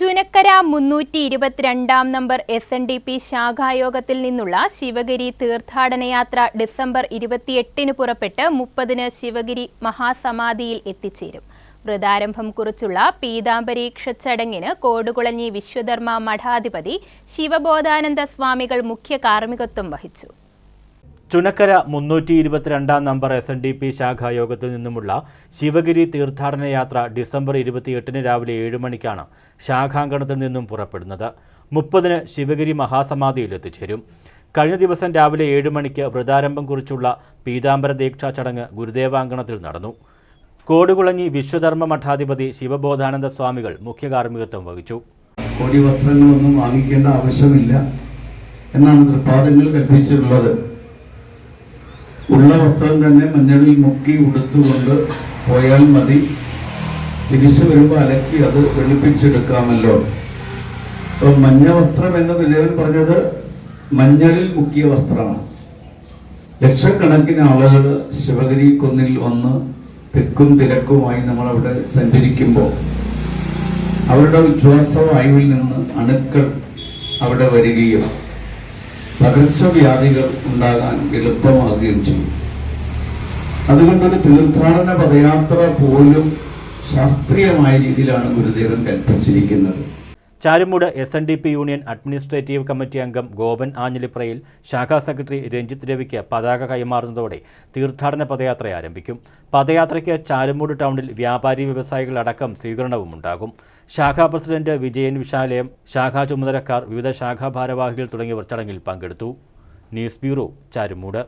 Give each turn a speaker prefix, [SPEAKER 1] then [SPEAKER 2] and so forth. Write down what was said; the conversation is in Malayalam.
[SPEAKER 1] ചുനക്കര 322 നമ്പർ SNDP ശാഖായോഗത്തിൽ നിന്നുള്ള ശിവഗിരി തീർത്ഥാടനയാത്ര ഡിസംബർ 28-ന് പുറപ്പെട്ട് 30-ന് ശിവഗിരി മഹാസമാധിയിൽ എത്തിച്ചേരും. വ്രതാരംഭം കുറിച്ചുള്ള പീതാംബരീക്ഷ ചടങ്ങിന് കോടുകുളഞ്ഞി വിശ്വധർമ്മ മഠാധിപതി ശിവബോധാനന്ദ സ്വാമികൾ മുഖ്യ കാർമ്മികത്വം വഹിച്ചു.
[SPEAKER 2] ചുനക്കര 322 നമ്പർ SNDP ശാഖായോഗത്തിൽ നിന്നുമുള്ള ശിവഗിരി തീർത്ഥാടന യാത്ര ഡിസംബർ 28-ന് രാവിലെ 7 മണിക്കാണ് ശാഖാങ്കണത്തിൽ നിന്നും പുറപ്പെടുന്നത്. 30-ന് ശിവഗിരി മഹാസമാധിയിൽ എത്തിച്ചേരും. കഴിഞ്ഞ ദിവസം രാവിലെ 7 മണിക്ക് വ്രതാരംഭം കുറിച്ചുള്ള പീതാംബര ദീക്ഷാ ചടങ്ങ് ഗുരുദേവാങ്കണത്തിൽ നടന്നു. കോടുകുളഞ്ഞി വിശ്വധർമ്മ മഠാധിപതി ശിവബോധാനന്ദ സ്വാമികൾ മുഖ്യ കാർമ്മികത്വം വഹിച്ചു.
[SPEAKER 3] കോടി വസ്ത്രങ്ങളൊന്നും വാങ്ങിക്കേണ്ട ആവശ്യമില്ല എന്നാണ് തൃപ്പാദങ്ങൾ കൽപ്പിച്ചിട്ടുള്ളത്. ഉള്ള വസ്ത്രം തന്നെ മഞ്ഞളിൽ മുക്കി ഉടുത്തുകൊണ്ട് പോയാൽ മതി. തിരിച്ചു വരുമ്പോൾ അലക്കി അത് വെളുപ്പിച്ചെടുക്കാമല്ലോ. അപ്പോൾ മഞ്ഞ വസ്ത്രം എന്ന് ഗുരുദേവൻ പറഞ്ഞത് മഞ്ഞളിൽ മുക്കിയ വസ്ത്രമാണ്. ലക്ഷക്കണക്കിന് ആളുകൾ ശിവഗിരി കുന്നിൽ വന്ന് തിക്കും തിരക്കുമായി നമ്മളവിടെ സഞ്ചരിക്കുമ്പോൾ അവരുടെ ഉച്ഛ്വാസവായുവിൽ നിന്ന് അണുക്കൾ അവിടെ വരികയും പകർച്ചവ്യാധികൾ ഉണ്ടാകാൻ എളുപ്പമാകുകയും ചെയ്യും. അതുകൊണ്ടൊരു തീർത്ഥാടന പദയാത്ര പോലും ശാസ്ത്രീയമായ രീതിയിലാണ് ഗുരുദേവൻ കൽപ്പിച്ചിരിക്കുന്നത്.
[SPEAKER 2] Charummood SNDP union administrative committee അംഗം ഗോപൻ ആഞ്ഞിലിപ്രയിൽ ശാഖാ സെക്രട്ടറി രഞ്ജിത്ത് രവിക്ക് പതാക കൈമാറുന്നതോടെ തീർത്ഥാടന പദയാത്ര ആരംഭിക്കും. പദയാത്രയ്ക്ക് ചാരുമൂട് ടൗണിൽ വ്യാപാരി വ്യവസായികളടക്കം സ്വീകരണവും ഉണ്ടാകും. ശാഖാ പ്രസിഡന്റ് വിജയൻ വിശാലയം, ശാഖാ ചുമതലക്കാർ, വിവിധ ശാഖാ ഭാരവാഹികൾ തുടങ്ങിയവർ ചടങ്ങിൽ പങ്കെടുത്തു. News bureau, Charummood.